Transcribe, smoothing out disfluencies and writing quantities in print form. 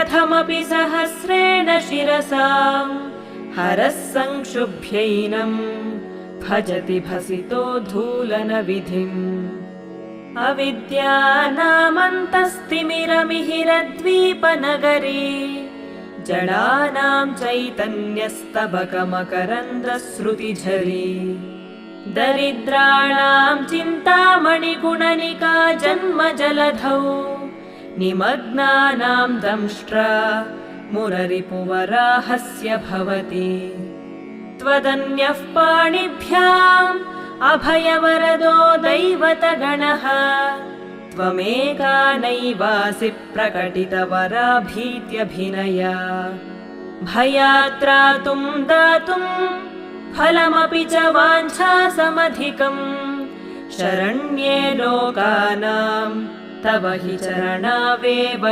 कथमपि सहस्रेण शिरसा हरः संक्षुभ्यैनं भजति भसितोद्धूलनविधिम् अविद्यानामन्तस्तिमिरमिहिरद्वीपनगरे जडानां चैतन्यस्तबकमकरन्दश्रुतिझरी दरिद्राणां चिन्तामणिगुणनिका जन्मजलधौ निमग्नानां दंष्ट्रा मुररिपुवराहस्य भवति त्वदन्यः पाणिभ्याम् अभयवरदो दैवतगणः त्वमेका नैवासि प्रकटितवराभीत्यभिनया भयात्रातुं दातुं फलमपि च वाञ्छासमधिकम् शरण्ये लोकानां तव हि चरणावेव